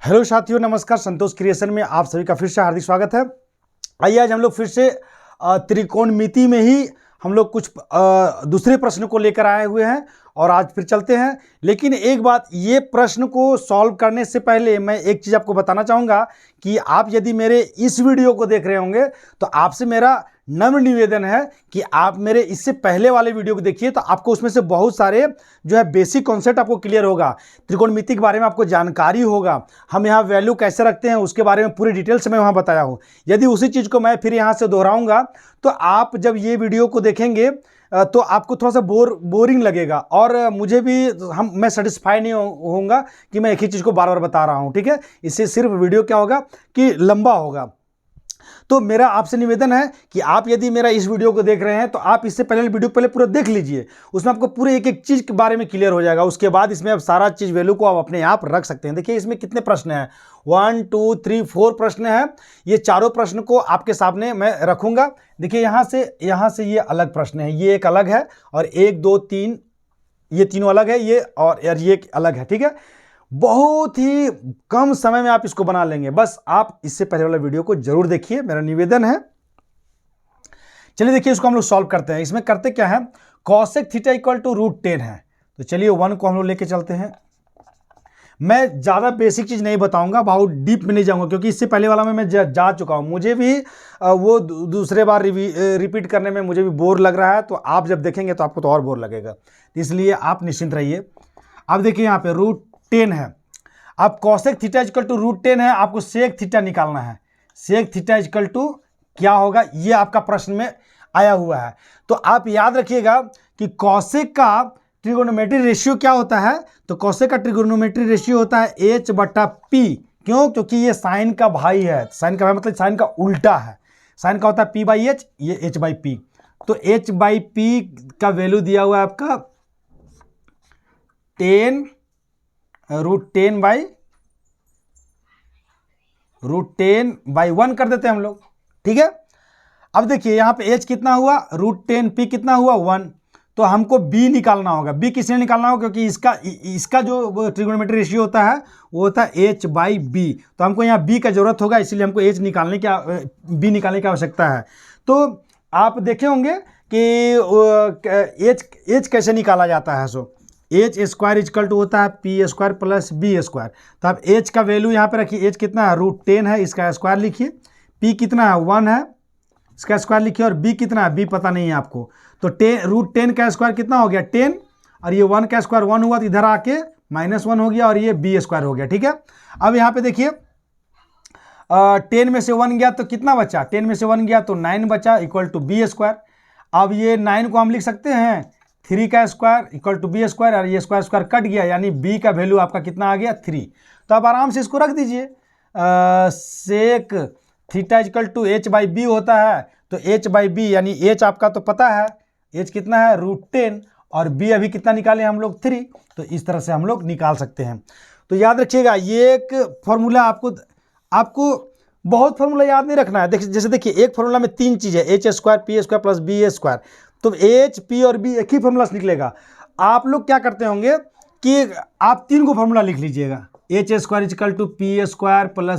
Hello साथियों, नमस्कार। संतोष creation में आप सभी का फिर से हार्दिक स्वागत है। आइए आज हम लोग फिर से त्रिकोणमिति में ही हम लोग कुछ दूसरे प्रश्न को लेकर आए हुए हैं और आज फिर चलते हैं। लेकिन एक बात, ये प्रश्न को सॉल्व करने से पहले मैं एक चीज़ आपको बताना चाहूँगा कि आप यदि मेरे इस वीडियो को देख रहे होंगे तो आपसे मेरा नम्र निवेदन है कि आप मेरे इससे पहले वाले वीडियो को देखिए, तो आपको उसमें से बहुत सारे जो है बेसिक कॉन्सेप्ट आपको क्लियर होगा। त्रिकोणमिति के बारे में आपको जानकारी होगा, हम यहाँ वैल्यू कैसे रखते हैं उसके बारे में पूरी डिटेल से मैं वहाँ बताया हूँ। यदि उसी चीज़ को मैं फिर यहाँ से दोहराऊँगा तो आप जब ये वीडियो को देखेंगे तो आपको थोड़ा सा बोरिंग लगेगा और मुझे भी मैं सेटिस्फाई नहीं होऊंगा कि मैं एक ही चीज़ को बार बार बता रहा हूँ। ठीक है, इससे सिर्फ वीडियो क्या होगा कि लंबा होगा। तो मेरा आपसे निवेदन है कि आप यदि मेरा इस वीडियो को देख रहे हैं तो आप इससे पहले वीडियो पहले पूरा देख लीजिए, उसमें आपको पूरे एक एक चीज़ के बारे में क्लियर हो जाएगा। उसके बाद इसमें आप सारा चीज़ वैल्यू को आप अपने आप रख सकते हैं। देखिए इसमें कितने प्रश्न हैं, 1 2 3 4 प्रश्न हैं। ये चारों प्रश्न को आपके सामने मैं रखूँगा। देखिए यहाँ से ये अलग प्रश्न है, ये एक अलग है और 1 2 3 ये तीनों अलग है, ये और ये अलग है। ठीक है, बहुत ही कम समय में आप इसको बना लेंगे। बस आप इससे पहले वाला वीडियो को जरूर देखिए, मेरा निवेदन है। चलिए देखिए इसको हम लोग सॉल्व करते हैं। इसमें करते क्या है, कॉसेक थीटा इक्वल टू √10 है। तो चलिए 1 को हम लोग लेके चलते हैं। मैं ज़्यादा बेसिक चीज़ नहीं बताऊंगा, बहुत डीप में नहीं जाऊंगा क्योंकि इससे पहले वाला में मैं जा चुका हूं। मुझे भी वो दूसरे बार रिपीट करने में मुझे भी बोर लग रहा है, तो आप जब देखेंगे तो आपको तो और बोर लगेगा, इसलिए आप निश्चिंत रहिए। अब देखिए यहाँ पे √10 है। अब कॉसेक थीटा इक्वल टू √10 है, आपको सेक थीटा निकालना है। सेक थीटा इक्वल टू क्या होगा, ये आपका प्रश्न में आया हुआ है। तो आप याद रखिएगा कि कॉसेक का ट्रिगोनोमेट्री रेशियो क्या होता है। तो कॉसेक का ट्रिगोनोमेट्री रेशियो होता है H/P। क्यों? क्योंकि ये साइन का भाई है। साइन का भाई मतलब साइन का उल्टा है। साइन का होता है P/H, ये H/P। तो H/P का वैल्यू दिया हुआ है आपका 10 √10/1 कर देते हैं हम लोग। ठीक है, अब देखिए यहाँ पे H कितना हुआ, √10, P कितना हुआ 1। तो हमको B निकालना होगा। B किसने निकालना होगा, क्योंकि इसका जो ट्रिगोनोमेट्री रेशियो होता है वो होता है H/B। तो हमको यहाँ B का जरूरत होगा, इसलिए हमको B निकालने की आवश्यकता है। तो आप देखे होंगे कि H कैसे निकाला जाता है। सो H² इक्वल टू होता है P² + B²। तो आप H का वैल्यू यहाँ पे रखिए। H कितना है, √10 है, इसका स्क्वायर लिखिए। P कितना है, 1 है, इसका स्क्वायर लिखिए। और B कितना है, B पता नहीं है आपको। तो √10 का स्क्वायर कितना हो गया, 10, और ये 1 का स्क्वायर 1 हुआ तो इधर आके -1 हो गया और ये B² हो गया। ठीक है, अब यहाँ पे देखिए 10 में से 1 गया तो कितना बचा, 10 में से 1 गया तो 9 बचा इक्वल टू B²। अब ये 9 को हम लिख सकते हैं 3 का स्क्वायर इक्वल टू B², और ये स्क्वायर कट गया, यानी B का वैल्यू आपका कितना आ गया, 3। तो आप आराम से इसको रख दीजिए। Sec theta equal to H/B होता है। तो H/B यानी H आपका तो पता है, H कितना है, √10, और B अभी कितना निकाले हम लोग, 3। तो इस तरह से हम लोग निकाल सकते हैं। तो याद रखिएगा ये एक फॉर्मूला, आपको बहुत फॉर्मूला याद नहीं रखना है। जैसे देखिए एक फॉर्मूला में 3 चीज़ है, H² P² + B²। तो H, P और B एक ही फॉर्मूला से निकलेगा। आप लोग क्या करते होंगे कि आप 3 को फॉर्मूला लिख लीजिएगा, H² equal to P² +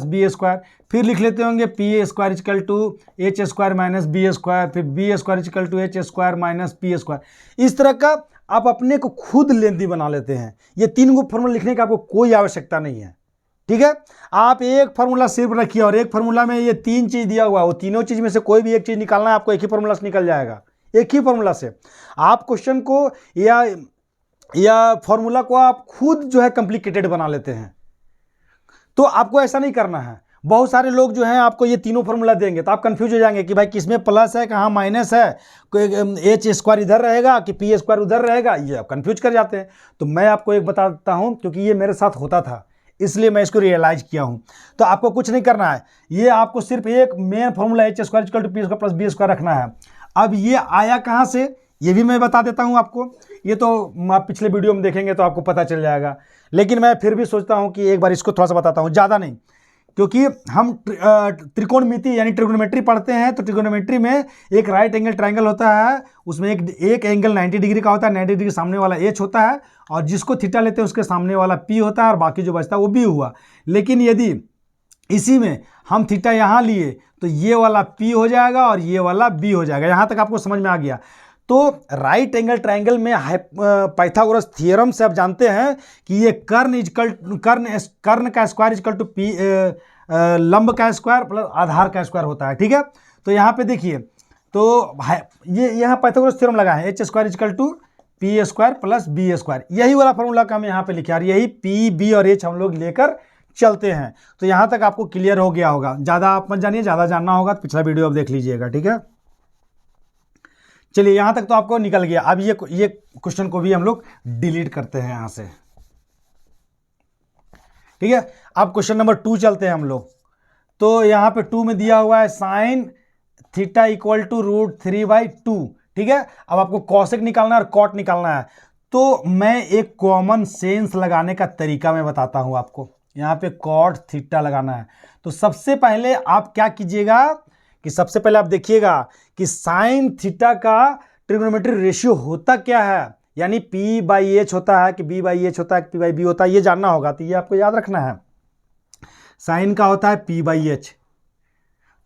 B²। फिर लिख लेते होंगे P² equal to H² - B²। फिर B² equal to H² - P²। इस तरह का आप अपने को खुद लेंदी बना लेते हैं। ये 3 को फॉर्मूला लिखने की आपको कोई आवश्यकता नहीं है। ठीक है, आप एक फार्मूला सिर्फ रखिए और एक फार्मूला में ये 3 चीज़ दिया हुआ है, वो तीनों चीज़ में से कोई भी एक चीज़ निकालना है आपको, एक ही फार्मूला से निकल जाएगा। एक ही फार्मूला से आप क्वेश्चन को या फॉर्मूला को आप खुद जो है कॉम्प्लिकेटेड बना लेते हैं। तो आपको ऐसा नहीं करना है। बहुत सारे लोग जो हैं आपको ये तीनों फार्मूला देंगे तो आप कंफ्यूज हो जाएंगे कि भाई किसमें प्लस है, कहाँ माइनस है, कोई H² इधर रहेगा कि P² उधर रहेगा, ये आप कंफ्यूज कर जाते हैं। तो मैं आपको एक बताता हूँ, क्योंकि ये मेरे साथ होता था इसलिए मैं इसको रियलाइज किया हूँ। तो आपको कुछ नहीं करना है, ये आपको सिर्फ एक main formula H² equal to P² + B² रखना है। अब ये आया कहाँ से, ये भी मैं बता देता हूँ आपको। ये तो आप पिछले वीडियो में देखेंगे तो आपको पता चल जाएगा, लेकिन मैं फिर भी सोचता हूँ कि एक बार इसको थोड़ा सा बताता हूँ, ज़्यादा नहीं। क्योंकि हम त्रिकोणमिति यानी ट्रिगोनोमेट्री पढ़ते हैं, तो ट्रिगोनोमेट्री में एक राइट एंगल ट्रायंगल होता है, उसमें एक एंगल 90 डिग्री का होता है, 90 डिग्री सामने वाला एच होता है, और जिसको थीटा लेते हैं उसके सामने वाला पी होता है, और बाकी जो बचता है वो बी हुआ। लेकिन यदि इसी में हम थीटा यहाँ लिए तो ये वाला पी हो जाएगा और ये वाला बी हो जाएगा। यहाँ तक आपको समझ में आ गया। तो राइट एंगल ट्रायंगल में पाइथागोरस थ्योरम से आप जानते हैं कि ये कर्ण का स्क्वायर इक्वल टू पी लंब का स्क्वायर प्लस आधार का स्क्वायर होता है। ठीक है, तो यहाँ पे देखिए, तो ये यहाँ पाइथागोरस थ्योरम लगा है, h square equal to p square plus b square, यही वाला फॉर्मूला का हम यहाँ पे लिखे, और यही पी बी और एच हम लोग लेकर चलते हैं। तो यहाँ तक आपको क्लियर हो गया होगा। ज़्यादा आप मत जानिए, ज़्यादा जानना होगा तो पिछला वीडियो आप देख लीजिएगा। ठीक है, चलिए यहाँ तक तो आपको निकल गया। अब ये क्वेश्चन को भी हम लोग डिलीट करते हैं यहाँ से। ठीक है, अब क्वेश्चन नंबर 2 चलते हैं हम लोग। तो यहाँ पे 2 में दिया हुआ है साइन थीटा इक्वल टू √3/2। ठीक है, अब आपको कॉसेक निकालना है और कॉट निकालना है। तो मैं एक कॉमन सेंस लगाने का तरीका मैं बताता हूँ आपको। यहाँ पे कॉट थीटा लगाना है, तो सबसे पहले आप क्या कीजिएगा कि सबसे पहले आप देखिएगा कि साइन थीटा का ट्रिग्नोमेट्री रेशियो होता क्या है, यानी P/H होता है कि B/H होता है कि P/B होता है, ये जानना होगा। तो ये आपको याद रखना है, साइन का होता है P/H।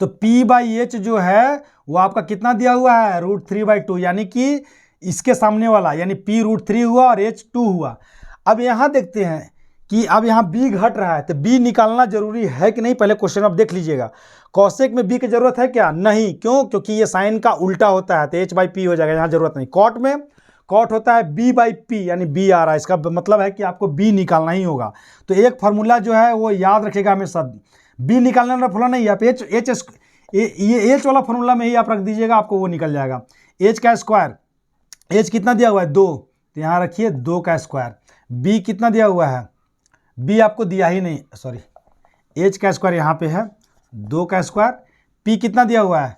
तो P/H जो है वो आपका कितना दिया हुआ है, √3/2, यानी कि इसके सामने वाला यानी P √3 हुआ और H 2 हुआ। अब यहाँ देखते हैं कि अब यहाँ B घट रहा है, तो B निकालना जरूरी है कि नहीं, पहले क्वेश्चन आप देख लीजिएगा। कॉसेक में B की जरूरत है क्या, नहीं, क्यों, क्योंकि ये साइन का उल्टा होता है, तो H/P हो जाएगा, यहाँ जरूरत नहीं। कॉट में कॉट होता है B/P, यानी B आ रहा है, इसका मतलब है कि आपको B निकालना ही होगा। तो एक फार्मूला जो है वो याद रखेगा हमेशा, B निकालने वाला फार्मूला नहीं, आप ये H वाला फार्मूला में ही आप रख दीजिएगा, आपको वो निकल जाएगा। H का स्क्वायर, H कितना दिया हुआ है 2, तो यहाँ रखिए 2 का स्क्वायर। B कितना दिया हुआ है, B आपको दिया ही नहीं, सॉरी, H का स्क्वायर यहाँ पे है 2 का स्क्वायर, P कितना दिया हुआ है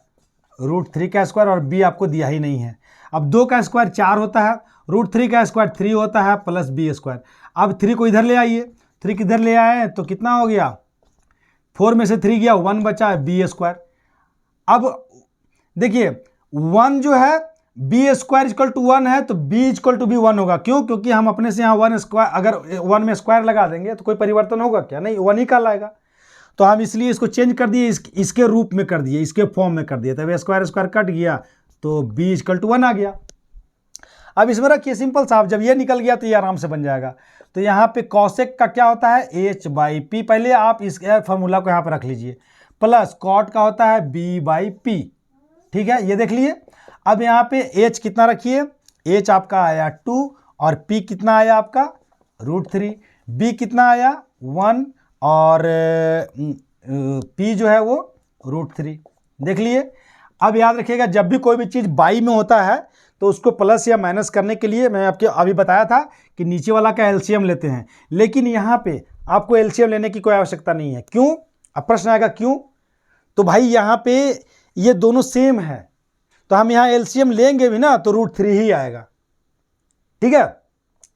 √3 का स्क्वायर, और B आपको दिया ही नहीं है। अब 2 का स्क्वायर 4 होता है, √3 का स्क्वायर 3 होता है, प्लस B स्क्वायर। अब 3 को इधर ले आइए, 3 किधर ले आए तो कितना हो गया, 4 में से 3 गया, 1 बचा है B स्क्वायर। अब देखिए 1 जो है B स्क्वायर इक्वल टू 1 है, तो B इक्वल टू भी 1 होगा। क्यों, क्योंकि हम अपने से यहाँ 1 स्क्वायर, अगर 1 में स्क्वायर लगा देंगे तो कोई परिवर्तन होगा क्या, नहीं, 1 ही का लाएगा। तो हम इसलिए इसको चेंज कर दिए, इसके रूप में कर दिए, इसके फॉर्म में कर दिए, तब स्क्वायर स्क्वायर कट गया तो B इक्वल टू 1 आ गया। अब इसमें रखिए सिंपल साहब, जब ये निकल गया तो ये आराम से बन जाएगा। तो यहाँ पे कॉसेक का क्या होता है H/P, पहले आप इस फॉर्मूला को यहाँ पर रख लीजिए, प्लस कॉट का होता है B/P। ठीक है, ये देख लिए। अब यहाँ पे H कितना रखिए, H आपका आया 2 और P कितना आया आपका √3, B कितना आया 1 और P जो है वो √3, देख लिए। अब याद रखिएगा, जब भी कोई भी चीज़ बाई में होता है तो उसको प्लस या माइनस करने के लिए मैं आपके अभी बताया था कि नीचे वाला का एलसीएम लेते हैं, लेकिन यहाँ पे आपको एलसीएम लेने की कोई आवश्यकता नहीं है। क्यों, अब प्रश्न आएगा क्यों, तो भाई यहाँ पे ये दोनों सेम है, तो हम यहाँ एलसीएम लेंगे भी ना तो √3 ही आएगा। ठीक है,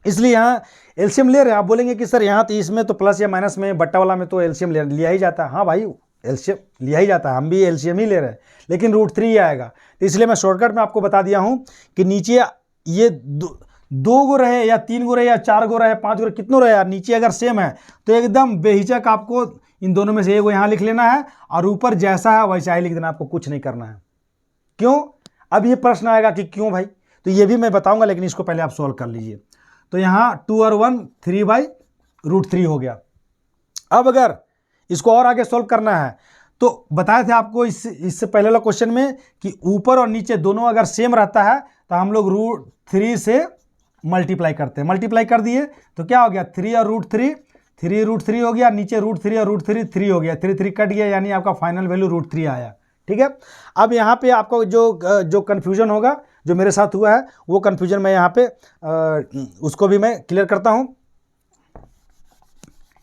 इसलिए यहाँ एलसीएम ले रहे हैं। आप बोलेंगे कि सर यहाँ तो इसमें तो प्लस या माइनस में बट्टा वाला में तो एलसीएम लिया ही जाता है। हाँ भाई, एलसीएम लिया ही जाता है, हम भी एलसीएम ही ले रहे हैं, लेकिन √3 ही आएगा। तो इसलिए मैं शॉर्टकट में आपको बता दिया हूँ कि नीचे ये 2 गो रहे या 3 गो रहे या 4 गो रहे 5 गो रहे, कितनों रहे यार, नीचे अगर सेम है तो एकदम बेहिचक आपको इन दोनों में से एक यहाँ लिख लेना है, और ऊपर जैसा है वैसा ही लिख देना, आपको कुछ नहीं करना है। क्यों, अब ये प्रश्न आएगा कि क्यों भाई, तो ये भी मैं बताऊंगा, लेकिन इसको पहले आप सॉल्व कर लीजिए। तो यहाँ 2 और 1 3/√3 हो गया। अब अगर इसको और आगे सॉल्व करना है तो बताए थे आपको इससे पहले वाला क्वेश्चन में कि ऊपर और नीचे दोनों अगर सेम रहता है तो हम लोग √3 से मल्टीप्लाई करते हैं। मल्टीप्लाई कर दिए तो क्या हो गया, 3 और √3, 3 √3 हो गया, नीचे √3 और √3 3 हो गया, 3 कट गया, यानी आपका फाइनल वैल्यू √3 आया। ठीक है, अब यहाँ पे आपको जो कन्फ्यूजन होगा, जो मेरे साथ हुआ है, वो कन्फ्यूजन मैं यहाँ पे उसको भी मैं क्लियर करता हूँ।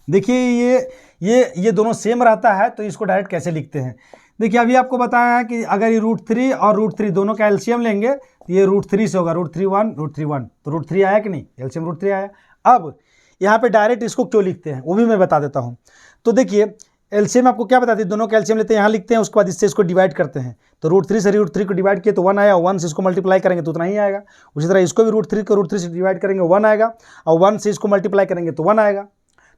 देखिए ये दोनों सेम रहता है तो इसको डायरेक्ट कैसे लिखते हैं। देखिए अभी आपको बताया है कि अगर ये √3 और √3 दोनों का एलसीएम लेंगे तो ये √3 से होगा, √3 1 √3 1, तो √3 आया कि नहीं, एलसीएम √3 आया। अब यहाँ पे डायरेक्ट इसको क्यों लिखते हैं वो भी मैं बता देता हूँ। तो देखिए एलसीएम आपको क्या बताती है, दोनों का एलसीएम लेते हैं, यहाँ लिखते हैं, उसके बाद इससे इसको डिवाइड करते हैं, तो √3 से √3 को डिवाइड किए तो 1 आया, 1 से इसको मल्टीप्लाई करेंगे तो उतना ही आएगा। उसी तरह इसको भी √3 को √3 से डिवाइड करेंगे 1 आएगा, और 1 से इसको मल्टीप्लाई करेंगे तो 1 आएगा।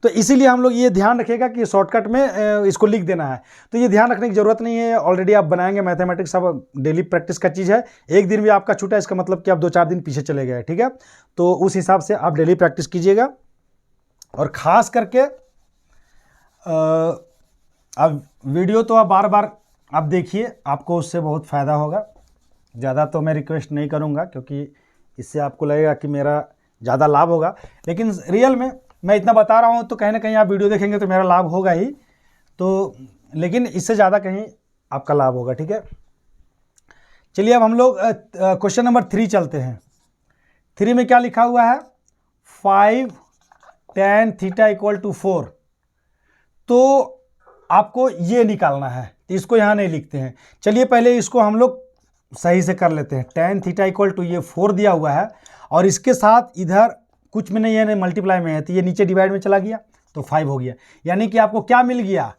तो इसीलिए हम लोग ये ध्यान रखिएगा कि शॉर्टकट में इसको लिख देना है, तो ये ध्यान रखने की जरूरत नहीं है, ऑलरेडी आप बनाएंगे, मैथमेटिक्स अब डेली प्रैक्टिस का चीज़ है। एक दिन भी आपका छूटा इसका मतलब कि आप 2-4 दिन पीछे चले गए, ठीक है। तो उस हिसाब से आप डेली प्रैक्टिस कीजिएगा, और ख़ास करके अब वीडियो तो आप बार बार आप देखिए, आपको उससे बहुत फ़ायदा होगा। ज़्यादा तो मैं रिक्वेस्ट नहीं करूँगा, क्योंकि इससे आपको लगेगा कि मेरा ज़्यादा लाभ होगा, लेकिन रियल में मैं इतना बता रहा हूँ तो कहीं ना कहीं आप वीडियो देखेंगे तो मेरा लाभ होगा ही, तो लेकिन इससे ज़्यादा कहीं आपका लाभ होगा, ठीक है। चलिए अब हम लोग क्वेश्चन नंबर 3 चलते हैं। 3 में क्या लिखा हुआ है, 5 tan θ = 4। तो आपको ये निकालना है, तो इसको यहाँ नहीं लिखते हैं। चलिए पहले इसको हम लोग सही से कर लेते हैं। tan θ = ये 4 दिया हुआ है, और इसके साथ इधर कुछ में नहीं है, मल्टीप्लाई में है, तो ये नीचे डिवाइड में चला गया तो 5 हो गया। यानी कि आपको क्या मिल गया,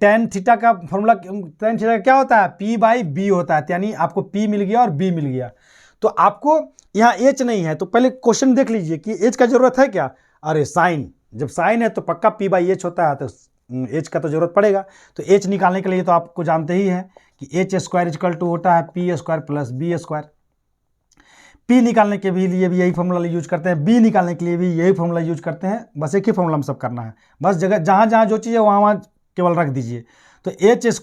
tan θ का फॉर्मूला, tan θ का क्या होता है, P/B होता है, यानी आपको P मिल गया और B मिल गया। तो आपको यहाँ H नहीं है, तो पहले क्वेश्चन देख लीजिए कि H का जरूरत है क्या। अरे साइन, जब साइन है तो पक्का P/H होता है, तो H का तो जरूरत पड़ेगा। तो H निकालने के लिए तो आपको जानते ही हैं कि H² होता है P² + B²। P निकालने के भी लिए भी यही फॉर्मूला यूज करते हैं, B निकालने के लिए भी यही फॉर्मूला यूज करते हैं। बस एक ही फॉर्मूला में सब करना है, बस जगह जहाँ जहाँ जो चीज़ है वहाँ वहाँ केवल रख दीजिए। तो H²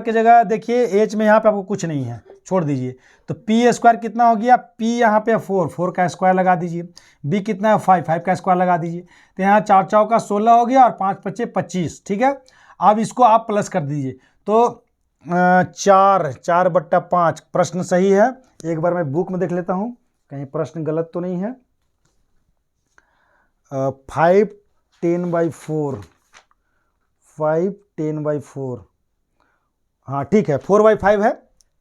की जगह देखिए, H में यहाँ पे आपको कुछ नहीं है, छोड़ दीजिए। तो P² कितना हो गया, P यहाँ पे 4 का स्क्वायर लगा दीजिए, B कितना है 5 का स्क्वायर लगा दीजिए। तो यहाँ 4 चौका 16 हो गया, और 5 × 5 = 25, ठीक है। अब इसको आप प्लस कर दीजिए, तो 4/5 प्रश्न सही है। एक बार मैं बुक में देख लेता हूँ कहीं प्रश्न गलत तो नहीं है। 5 10/4, 5 10/4, हाँ ठीक है, 4/5 है,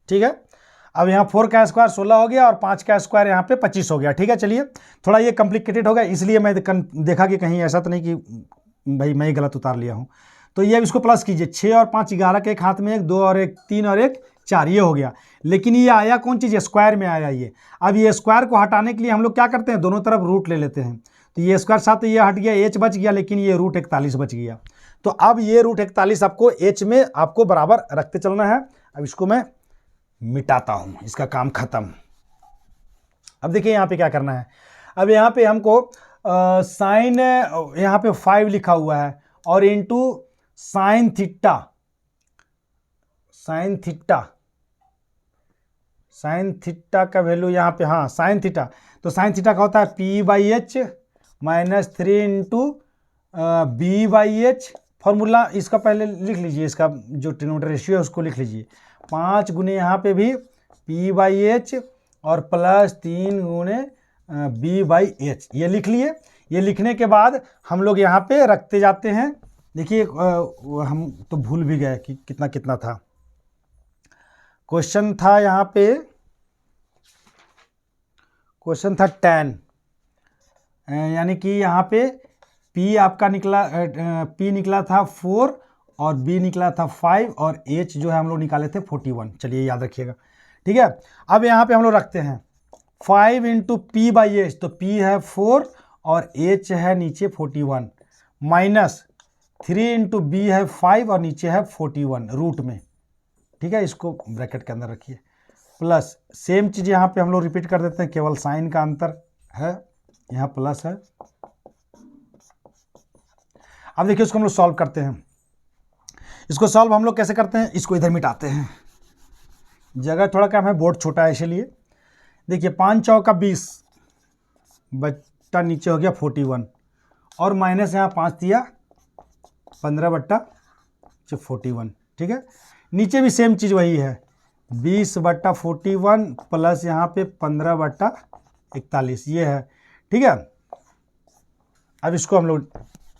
ठीक है। अब यहाँ 4 का स्क्वायर 16 हो गया, और 5 का स्क्वायर यहाँ पे 25 हो गया, ठीक है। चलिए थोड़ा ये कॉम्प्लिकेटेड होगा, इसलिए मैं देखा कि कहीं ऐसा तो नहीं कि भाई मैं ही गलत उतार लिया हूँ। तो ये अब इसको प्लस कीजिए, 6 और 5 11 के एक हाथ में, 1 2 और 1 3 और 1 4, ये हो गया। लेकिन ये आया कौन चीज़, स्क्वायर में आया ये। अब ये स्क्वायर को हटाने के लिए हम लोग क्या करते हैं, दोनों तरफ रूट ले लेते हैं। तो ये स्क्वायर साथ ये हट गया, H बच गया, लेकिन ये √41 बच गया। तो अब ये √41 आपको H में आपको बराबर रखते चलना है। अब इसको मैं मिटाता हूँ, इसका काम खत्म। अब देखिए यहाँ पे क्या करना है। अब यहाँ पे हमको साइन, यहाँ पे 5 लिखा हुआ है, और इंटू साइन थीटा का वैल्यू यहाँ पे, हाँ साइन थीटा, तो साइन थीटा का होता है P/H - 3 × B/H। फॉर्मूला इसका पहले लिख लीजिए, इसका जो ट्रिग्नोमेट्री रेशियो है उसको लिख लीजिए। 5 गुने यहाँ पे भी P/H, और +3 गुने B/H, ये लिख लिए। ये लिखने के बाद हम लोग यहाँ पे रखते जाते हैं। देखिए हम तो भूल भी गए कि कितना कितना था। क्वेश्चन था यहाँ पे, क्वेश्चन था tan, यानी कि यहाँ पे P आपका निकला, P निकला था 4, और B निकला था 5, और H जो है हम लोग निकाले थे 41। चलिए याद रखिएगा, ठीक है। अब यहाँ पे हम लोग रखते हैं 5 × P/H, तो P है 4 और H है नीचे 41, माइनस 3 × B है 5 और नीचे है 41 रूट में, ठीक है। इसको ब्रैकेट के अंदर रखिए, प्लस सेम चीज़ यहाँ पे हम लोग रिपीट कर देते हैं, केवल साइन का अंतर है, यहाँ प्लस है। अब देखिए उसको हम लोग सॉल्व करते हैं। इसको सॉल्व हम लोग कैसे करते हैं, इसको इधर मिटाते हैं, जगह थोड़ा कम है, बोर्ड छोटा है इसलिए। देखिए 5 चौका 20 बट्टा नीचे हो गया 41, और माइनस यहाँ 5 दिया 15/41, ठीक है। नीचे भी सेम चीज़ वही है, 20/41 प्लस यहाँ पे 15/41, ये है, ठीक है। अब इसको हम लोग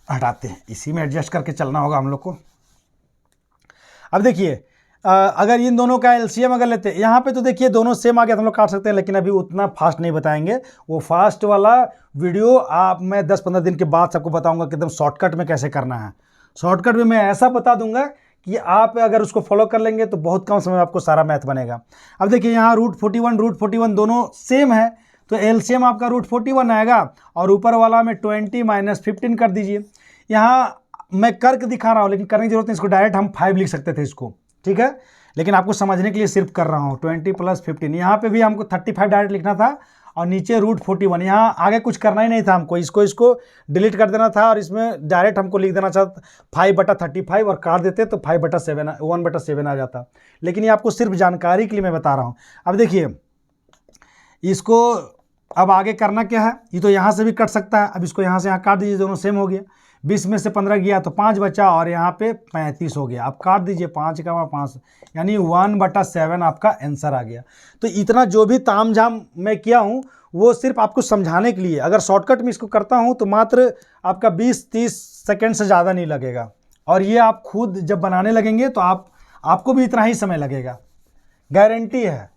हटाते हैं, इसी में एडजस्ट करके चलना होगा हम लोग को। अब देखिए अगर इन दोनों का एलसीएम अगर लेते हैं यहाँ पे तो देखिए दोनों सेम आ गया तो हम लोग काट सकते हैं, लेकिन अभी उतना फास्ट नहीं बताएंगे। वो फास्ट वाला वीडियो मैं 10-15 दिन के बाद सबको बताऊंगा कि एकदम शॉर्टकट में कैसे करना है। शॉर्टकट में मैं ऐसा बता दूंगा कि आप अगर उसको फॉलो कर लेंगे तो बहुत कम समय में आपको सारा मैथ बनेगा। अब देखिए यहाँ √41 दोनों सेम है, तो एलसीएम आपका √41 आएगा और ऊपर वाला में 20 - 15 कर दीजिए। यहाँ मैं करके दिखा रहा हूँ, लेकिन करने की जरूरत नहीं, इसको डायरेक्ट हम 5 लिख सकते थे इसको, ठीक है, लेकिन आपको समझने के लिए सिर्फ कर रहा हूँ। 20 + 15, यहाँ पे भी हमको 35 डायरेक्ट लिखना था और नीचे √41, यहाँ आगे कुछ करना ही नहीं था हमको, इसको डिलीट कर देना था और इसमें डायरेक्ट हमको लिख देना था 5/35 और काट देते तो 1/7 आ जाता। लेकिन ये आपको सिर्फ जानकारी के लिए मैं बता रहा हूँ। अब देखिए इसको अब आगे करना क्या है, ये तो यहाँ से भी कट सकता है। अब इसको यहाँ से यहाँ काट दीजिए, दोनों सेम हो गया। 20 में से 15 गया तो 5 बचा और यहाँ पे 35 हो गया। आप काट दीजिए, 5 का 5, यानी 1/7 आपका आंसर आ गया। तो इतना जो भी तामझाम मैं किया हूँ वो सिर्फ आपको समझाने के लिए। अगर शॉर्टकट में इसको करता हूँ तो मात्र आपका 20-30 सेकेंड से ज़्यादा नहीं लगेगा, और ये आप खुद जब बनाने लगेंगे तो आपको भी इतना ही समय लगेगा, गारंटी है।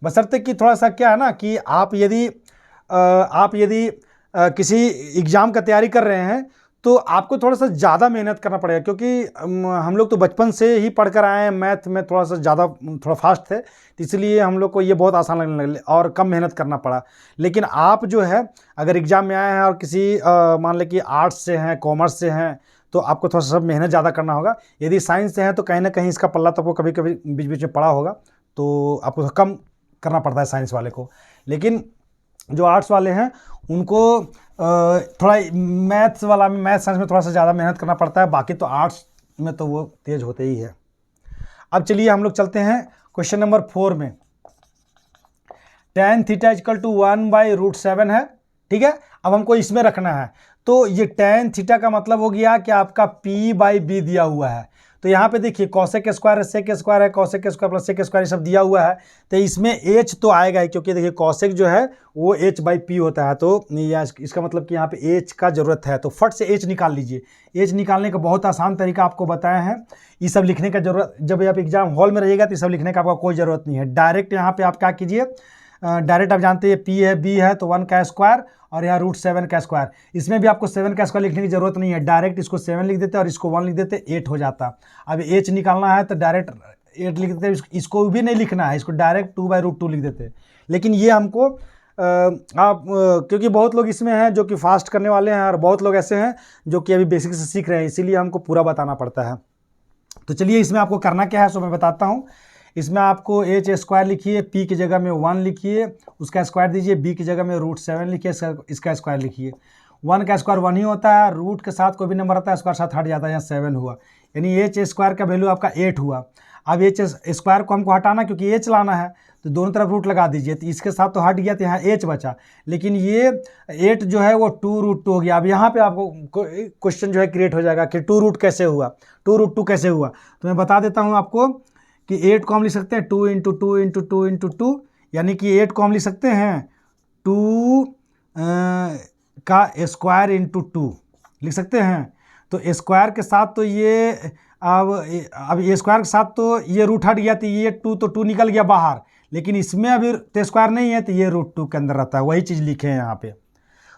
बशर्ते कि थोड़ा सा क्या है ना कि आप यदि किसी एग्ज़ाम का तैयारी कर रहे हैं तो आपको थोड़ा सा ज़्यादा मेहनत करना पड़ेगा, क्योंकि हम लोग तो बचपन से ही पढ़ कर आए हैं, मैथ में थोड़ा फास्ट थे, तो इसलिए हम लोग को ये बहुत आसान लगने लगे और कम मेहनत करना पड़ा। लेकिन आप जो है अगर एग्ज़ाम में आए हैं और किसी मान लें कि आर्ट्स से हैं, कॉमर्स से हैं, तो आपको थोड़ा सा मेहनत ज़्यादा करना होगा। यदि साइंस से हैं तो कहीं ना कहीं इसका पल्ला तो आपको कभी कभी बीच बीच में पड़ा होगा, तो आपको कम करना पड़ता है साइंस वाले को। लेकिन जो आर्ट्स वाले हैं उनको थोड़ा मैथ साइंस में थोड़ा सा ज़्यादा मेहनत करना पड़ता है, बाकी तो आर्ट्स में तो वो तेज होते ही है। अब चलिए हम लोग चलते हैं क्वेश्चन नंबर 4 में। tan θ = 1/√7 है, ठीक है। अब हमको इसमें रखना है, तो ये tan θ का मतलब हो गया कि आपका p/b दिया हुआ है। तो यहाँ पे देखिए cosec स्क्वायर sec स्क्वायर है, cosec square plus sec square ये सब दिया हुआ है, तो इसमें h तो आएगा ही, क्योंकि देखिए cosec जो है वो h/p होता है। तो इसका मतलब कि यहाँ पे h का जरूरत है, तो फट से h निकाल लीजिए। h निकालने का बहुत आसान तरीका आपको बताया है। ये सब लिखने का जरूरत, जब आप एग्जाम हॉल में रहिएगा तो ये सब लिखने का आपका कोई ज़रूरत नहीं है। डायरेक्ट यहाँ पे आप क्या कीजिए, डायरेक्ट आप जानते हैं p है, b है, तो 1 का स्क्वायर और यहाँ √7 का स्क्वायर। इसमें भी आपको 7 का स्क्वायर लिखने की जरूरत नहीं है, डायरेक्ट इसको 7 लिख देते और इसको 1 लिख देते, 8 हो जाता। अब h निकालना है तो डायरेक्ट 8 लिख देते, इसको भी नहीं लिखना है, इसको डायरेक्ट 2/√2 लिख देते। लेकिन ये हमको क्योंकि बहुत लोग इसमें हैं जो कि फास्ट करने वाले हैं और बहुत लोग ऐसे हैं जो कि अभी बेसिक से सीख रहे हैं, इसीलिए हमको पूरा बताना पड़ता है। तो चलिए इसमें आपको करना क्या है सो मैं बताता हूँ। इसमें आपको h स्क्वायर लिखिए, p की जगह में 1 लिखिए, उसका स्क्वायर दीजिए, b की जगह में √7 लिखिए, इसका स्क्वायर लिखिए। 1 का स्क्वायर 1 ही होता है, रूट के साथ कोई भी नंबर आता है स्क्वायर साथ हट जाता है, यहाँ 7 हुआ, यानी h स्क्वायर का वैल्यू आपका 8 हुआ। अब h स्क्वायर को हमको हटाना क्योंकि h लाना है, तो दोनों तरफ रूट लगा दीजिए, तो इसके साथ तो हट गया, तो यहाँ h बचा। लेकिन ये 8 जो है वो 2√2 हो गया। अब यहाँ पे आपको क्वेश्चन जो है क्रिएट हो जाएगा कि 2√2 कैसे हुआ, 2√2 कैसे हुआ। तो मैं बता देता हूँ आपको कि 8 को हम लिख सकते हैं 2 × 2 × 2 × 2, यानी कि 8 को हम लिख सकते हैं 2 का स्क्वायर × 2 लिख सकते हैं। तो स्क्वायर के साथ तो ये अब ये स्क्वायर के साथ तो ये रूट हट गया, तो ये 2 तो 2 निकल गया बाहर, लेकिन इसमें अभी तो स्क्वायर नहीं है, तो ये √2 के अंदर रहता है, वही चीज़ लिखे हैं यहाँ पे।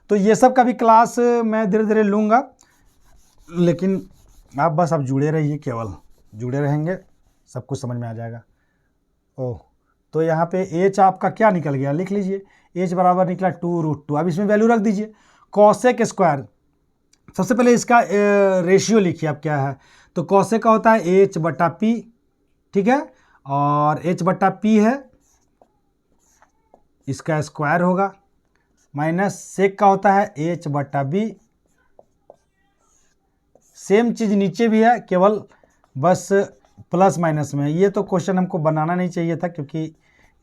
तो ये सब का भी क्लास मैं धीरे धीरे लूँगा, लेकिन आप बस आप जुड़े रहिए, केवल जुड़े रहेंगे सब कुछ समझ में आ जाएगा। ओह, तो यहाँ पे h आपका क्या निकल गया, लिख लीजिए, h बराबर निकला 2√2। अब इसमें वैल्यू रख दीजिए। cosec स्क्वायर, सबसे पहले इसका रेशियो लिखिए आप क्या है, तो cosec का होता है h/p, ठीक है, और h/p है, इसका स्क्वायर होगा, माइनस sec का होता है h/b। सेम चीज़ नीचे भी है, केवल बस प्लस माइनस में। ये तो क्वेश्चन हमको बनाना नहीं चाहिए था, क्योंकि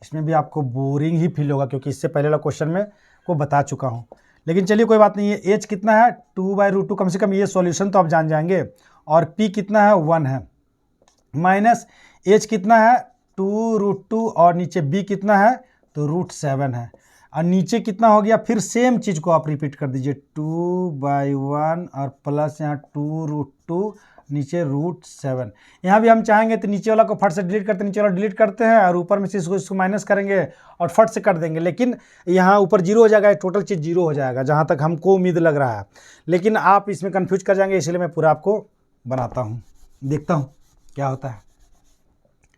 इसमें भी आपको बोरिंग ही फील होगा, क्योंकि इससे पहले वाला क्वेश्चन में को बता चुका हूँ। लेकिन चलिए कोई बात नहीं है। h कितना है 2/√2, कम से कम ये सॉल्यूशन तो आप जान जाएंगे, और p कितना है 1 है, माइनस h कितना है 2√2 और नीचे b कितना है तो √7 है, और नीचे कितना हो गया, फिर सेम चीज़ को आप रिपीट कर दीजिए 2/1 और प्लस यहाँ 2√2 नीचे √7। यहाँ भी हम चाहेंगे तो नीचे वाला को फट से डिलीट करते हैं, नीचे वाला डिलीट करते हैं और ऊपर में से इसको माइनस करेंगे और फट से कर देंगे, लेकिन यहाँ ऊपर 0 हो जाएगा, टोटल चीज़ 0 हो जाएगा जहाँ तक हमको उम्मीद लग रहा है। लेकिन आप इसमें कन्फ्यूज कर जाएंगे, इसलिए मैं पूरा आपको बनाता हूँ, देखता हूँ क्या होता है।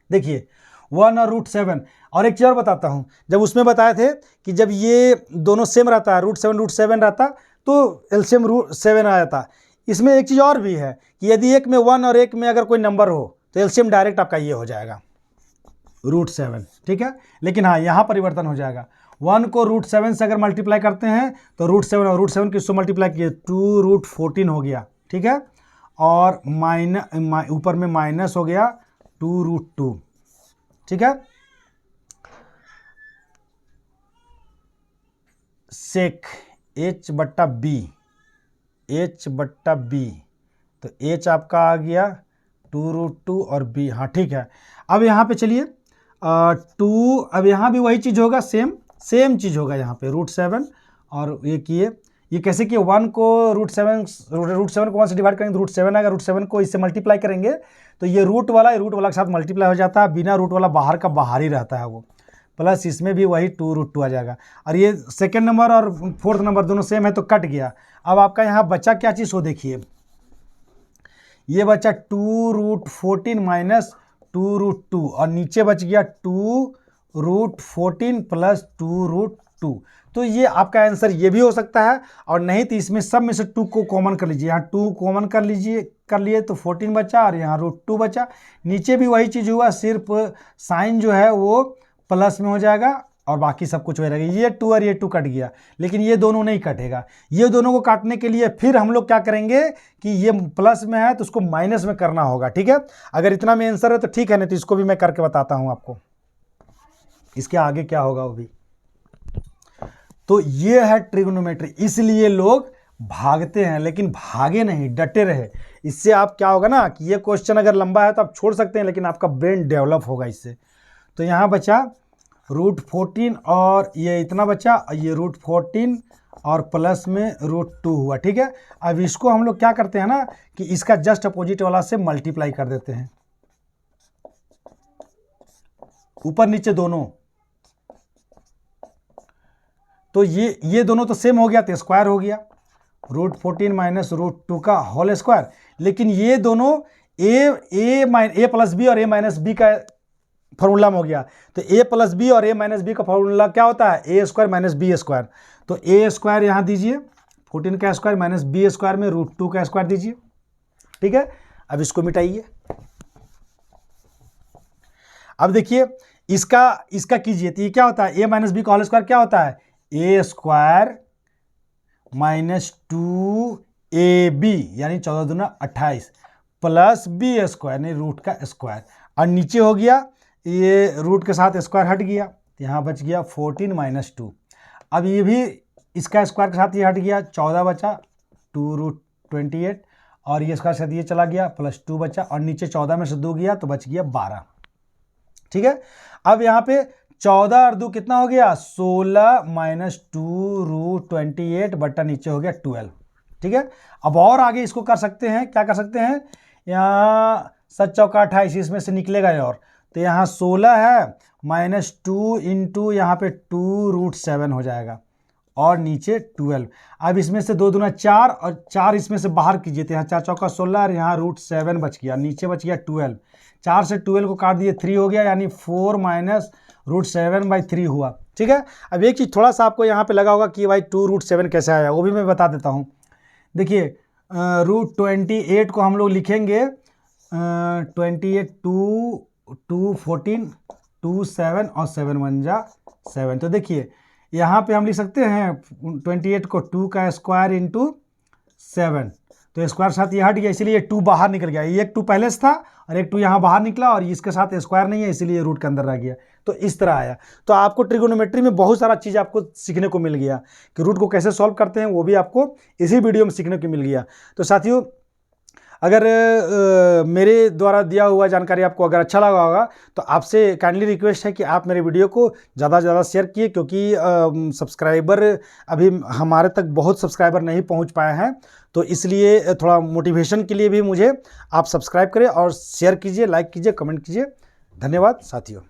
देखिए 1 और √7। और एक चीज़ और बताता हूँ, जब उसमें बताए थे कि जब ये दोनों सेम रहता है, √7 रहता तो एलसीएम √7 आ जाता। इसमें एक चीज़ और भी है कि यदि एक में 1 और एक में अगर कोई नंबर हो तो एलसीएम डायरेक्ट आपका ये हो जाएगा √7, ठीक है। लेकिन हाँ, यहाँ परिवर्तन हो जाएगा। 1 को √7 से अगर मल्टीप्लाई करते हैं तो √7 और √7 किसको मल्टीप्लाई किए, 2√14 हो गया, ठीक है। और ऊपर में माइनस हो गया 2√2, ठीक है। सेक H/B, तो H आपका आ गया 2√2 और B, हाँ ठीक है। अब यहाँ पे चलिए 2, अब यहाँ भी वही चीज़ होगा, सेम चीज़ होगा यहाँ पे √7 और ये कैसे कि 1 को √7 को 1 से डिवाइड करेंगे तो √7 आएगा, √7 को इससे मल्टीप्लाई करेंगे तो ये रूट वाला के साथ मल्टीप्लाई हो जाता है, बिना रूट वाला बाहर का बाहर ही रहता है वो, प्लस इसमें भी वही 2√2 आ जाएगा। और ये सेकेंड नंबर और फोर्थ नंबर दोनों सेम है तो कट गया। अब आपका यहाँ बचा क्या चीज़ हो, देखिए ये बचा 2√14 माइनस 2√2 और नीचे बच गया 2√14 प्लस 2√2। तो ये आपका आंसर ये भी हो सकता है, और नहीं तो इसमें सब में से 2 को कॉमन कर लीजिए, यहाँ 2 कॉमन कर लिए तो 14 बचा और यहाँ √2 बचा। नीचे भी वही चीज़ हुआ, सिर्फ साइन जो है वो प्लस में हो जाएगा और बाकी सब कुछ हो रहेगा। ये 2 और ये 2 कट गया, लेकिन ये दोनों नहीं कटेगा। ये दोनों को काटने के लिए फिर हम लोग क्या करेंगे कि ये प्लस में है तो उसको माइनस में करना होगा, ठीक है। अगर इतना में आंसर है तो ठीक है, नहीं तो इसको भी मैं करके बताता हूँ आपको, इसके आगे क्या होगा वो भी। तो ये है ट्रिग्नोमेट्री, इसलिए लोग भागते हैं, लेकिन भागे नहीं, डटे रहे। इससे आप क्या होगा ना कि ये क्वेश्चन अगर लंबा है तो आप छोड़ सकते हैं, लेकिन आपका ब्रेन डेवलप होगा इससे। तो यहाँ बचा √14 और ये इतना बचा, ये √14 और प्लस में √2 हुआ, ठीक है। अब इसको हम लोग क्या करते हैं ना कि इसका जस्ट अपोजिट वाला से मल्टीप्लाई कर देते हैं, ऊपर नीचे दोनों। तो ये दोनों तो सेम हो गया तो स्क्वायर हो गया, √14 माइनस √2 का होल स्क्वायर। लेकिन ये दोनों a प्लस बी और a माइनस बी का फॉर्मूला में हो गया। तो a प्लस बी और a माइनस बी का फॉर्मूला क्या होता है, a square minus b square. तो a स्क्वायर यहाँ दीजिए 14 का स्क्वायर माइनस b स्क्वायर में √2 का स्क्वायर दीजिए, ठीक है। अब इसको मिटाइए। अब देखिए इसका कीजिए तो ये क्या होता है, a माइनस बी का होल स्क्वायर क्या होता है, a स्क्वायर माइनस 2ab यानी 14 दूना 28 प्लस b स्क्वायर यानी रूट का स्क्वायर। और नीचे हो गया ये रूट के साथ स्क्वायर हट गया, तो यहाँ बच गया 14 माइनस 2। अब ये भी इसका स्क्वायर के साथ ये हट गया, 14 बचा 2√28 और ये स्क्वायर साथ ये चला गया प्लस 2 बचा और नीचे 14 में से 2 गया तो बच गया 12, ठीक है। अब यहाँ पे 14 और 2 कितना हो गया, 16 माइनस 2√28 बटा नीचे हो गया 12, ठीक है। अब और आगे इसको कर सकते हैं, क्या कर सकते हैं, यहाँ 7 चौका 28 इसमें से निकलेगा और तो यहाँ 16 है माइनस 2 इंटू यहाँ पे 2√7 हो जाएगा और नीचे 12। अब इसमें से 2 दूना 4 और 4 इसमें से बाहर कीजिए तो यहाँ 4 चौका 16 और यहाँ √7 बच गया, नीचे बच गया 12। 4 से 12 को काट दिए 3 हो गया, यानी 4 माइनस √7/3 हुआ, ठीक है। अब एक चीज़ थोड़ा सा आपको यहाँ पे लगा होगा कि भाई 2√7 कैसे आया, वो भी मैं बता देता हूँ। देखिए √28 को हम लोग लिखेंगे 28 2 14 2 7 और 7 1 जा 7। तो देखिए यहाँ पे हम लिख सकते हैं 28 को 2 का स्क्वायर इंटू 7, तो स्क्वायर साथ ये हट गया इसीलिए 2 बाहर निकल गया, ये एक 2 पहले से था और एक 2 यहाँ बाहर निकला और इसके साथ स्क्वायर नहीं है इसीलिए रूट के अंदर रह गया, तो इस तरह आया। तो आपको ट्रिगोनोमेट्री में बहुत सारा चीज़ आपको सीखने को मिल गया कि रूट को कैसे सॉल्व करते हैं, वो भी आपको इसी वीडियो में सीखने को मिल गया। तो साथियों अगर मेरे द्वारा दिया हुआ जानकारी आपको अगर अच्छा लगा होगा तो आपसे काइंडली रिक्वेस्ट है कि आप मेरे वीडियो को ज़्यादा से ज़्यादा शेयर किए, क्योंकि सब्सक्राइबर अभी हमारे तक बहुत सब्सक्राइबर नहीं पहुंच पाए हैं। तो इसलिए थोड़ा मोटिवेशन के लिए भी मुझे आप सब्सक्राइब करें और शेयर कीजिए, लाइक कीजिए, कमेंट कीजिए। धन्यवाद साथियों।